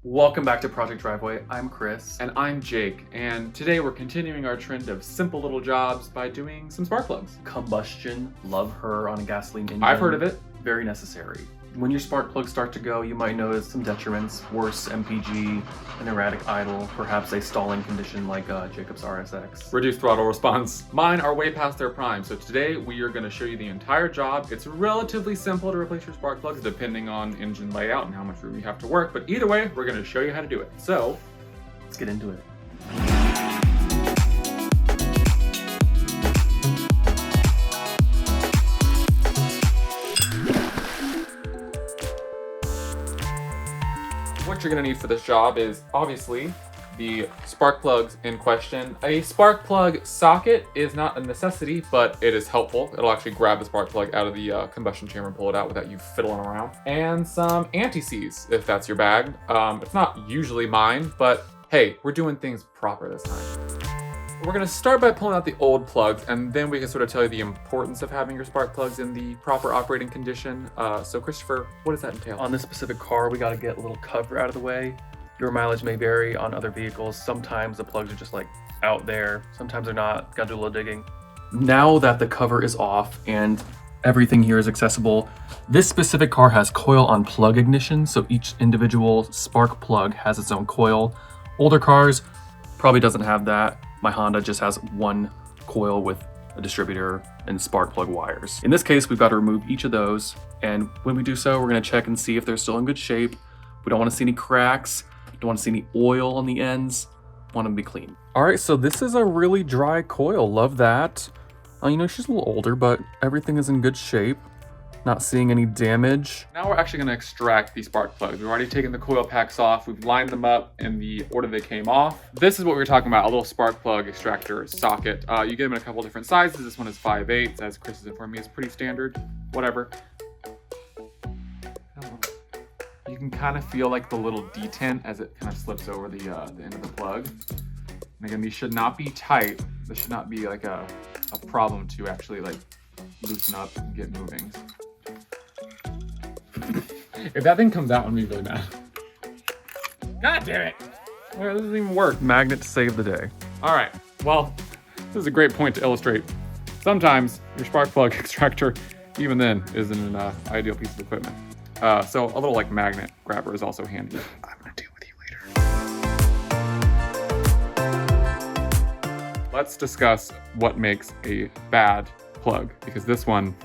Welcome back to Project Driveway. I'm Chris. And I'm Jake. And today we're continuing our trend of simple little jobs by doing some spark plugs. Combustion, love her on a gasoline engine. I've heard of it. Very necessary. When your spark plugs start to go, you might notice some detriments, worse MPG, an erratic idle, perhaps a stalling condition like Jacob's RSX. Reduced throttle response. Mine are way past their prime, so today we are going to show you the entire job. It's relatively simple to replace your spark plugs depending on engine layout and how much room you have to work, but either way, we're going to show you how to do it. So, let's get into it. What you're going to need for this job is obviously the spark plugs in question. A spark plug socket is not a necessity, but it is helpful. It'll actually grab the spark plug out of the combustion chamber and pull it out without you fiddling around. And some anti-seize, if that's your bag. It's not usually mine, but hey, we're doing things proper this time. We're going to start by pulling out the old plugs, and then we can sort of tell you the importance of having your spark plugs in the proper operating condition. So Christopher, what does that entail? On this specific car, we got to get a little cover out of the way. Your mileage may vary on other vehicles. Sometimes the plugs are just like out there. Sometimes they're not. Got to do a little digging. Now that the cover is off and everything here is accessible, this specific car has coil on plug ignition, so each individual spark plug has its own coil. Older cars probably doesn't have that. My Honda just has one coil with a distributor and spark plug wires. In this case, we've got to remove each of those. And when we do so, we're going to check and see if they're still in good shape. We don't want to see any cracks. Don't want to see any oil on the ends. Want them to be clean. All right, so this is a really dry coil. Love that. You know, she's a little older, but everything is in good shape. Not seeing any damage. Now we're actually going to extract these spark plugs. We've already taken the coil packs off. We've lined them up in the order they came off. This is what we were talking about, a little spark plug extractor socket. You get them in a couple different sizes. This one is 5/8, as Chris has informed me, is pretty standard. Whatever. You can kind of feel like the little detent as it kind of slips over the end of the plug. And again, these should not be tight. This should not be like a problem to actually like loosen up and get moving. If that thing comes out, I'm gonna be really mad. God damn it! Well, this doesn't even work. Magnet to save the day. All right, well, this is a great point to illustrate. Sometimes your spark plug extractor, even then, isn't an ideal piece of equipment. So a little like magnet grabber is also handy. I'm gonna deal with you later. Let's discuss what makes a bad plug, because this one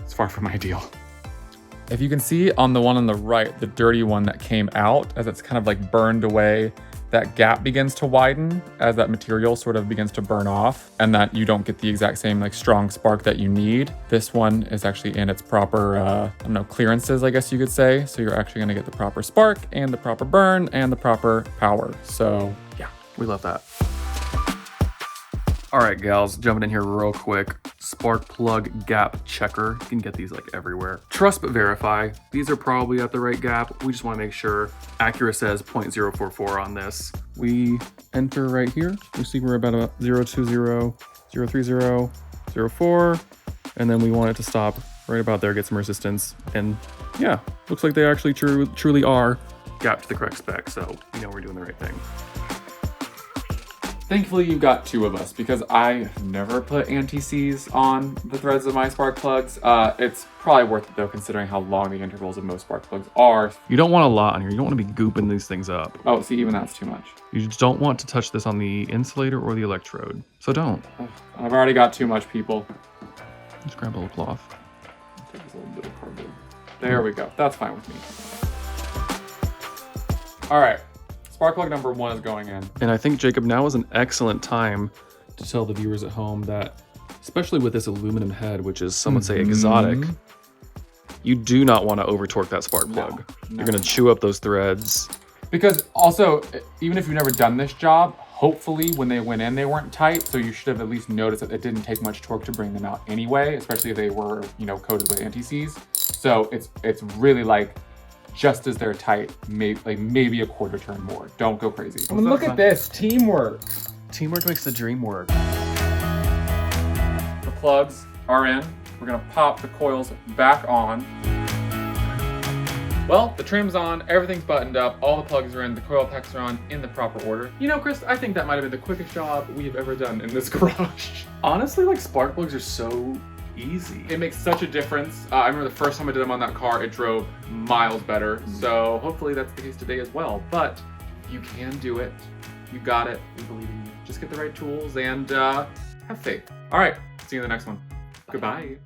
is far from ideal. If you can see on the one on the right, the dirty one that came out, as it's kind of like burned away, that gap begins to widen as that material sort of begins to burn off, and that you don't get the exact same like strong spark that you need. This one is actually in its proper, I don't know, clearances, I guess you could say. So you're actually gonna get the proper spark and the proper burn and the proper power. So yeah, we love that. All right, gals, jumping in here real quick. Spark plug gap checker. You can get these like everywhere. Trust but verify. These are probably at the right gap. We just want to make sure. Acura says 0.044 on this. We enter right here. You see we're about 020, 030, 04, and then we want it to stop right about there, get some resistance. And yeah, looks like they actually truly are gapped to the correct spec, so we know we're doing the right thing. Thankfully, you've got two of us, because I never put anti-seize on the threads of my spark plugs. It's probably worth it though, considering how long the intervals of most spark plugs are. You don't want a lot on here. You don't want to be gooping these things up. Oh, see, even that's too much. You just don't want to touch this on the insulator or the electrode. So don't. I've already got too much, people. Just grab a little cloth. Take this little bit of cardboard. There we go. That's fine with me. All right. Spark plug number 1 is going in. And I think, Jacob, now is an excellent time to tell the viewers at home that, especially with this aluminum head, which is, some would say, exotic, you do not want to over torque that spark plug. No. You're going to chew up those threads. Because also, even if you've never done this job, hopefully when they went in, they weren't tight. So you should have at least noticed that it didn't take much torque to bring them out anyway, especially if they were, you know, coated with anti-seize. So it's really like, just as they're tight, maybe a quarter turn more. Don't go crazy. I mean, look at this, teamwork. Teamwork makes the dream work. The plugs are in. We're gonna pop the coils back on. Well, the trim's on, everything's buttoned up, all the plugs are in, the coil packs are on in the proper order. You know, Chris, I think that might have been the quickest job we've ever done in this garage. Honestly, like spark plugs are so easy. It makes such a difference. I remember the first time I did them on that car, it drove miles better. So hopefully that's the case today as well. But you can do it. You got it. We believe in you. Just get the right tools and have faith. All right, see you in the next one. Goodbye.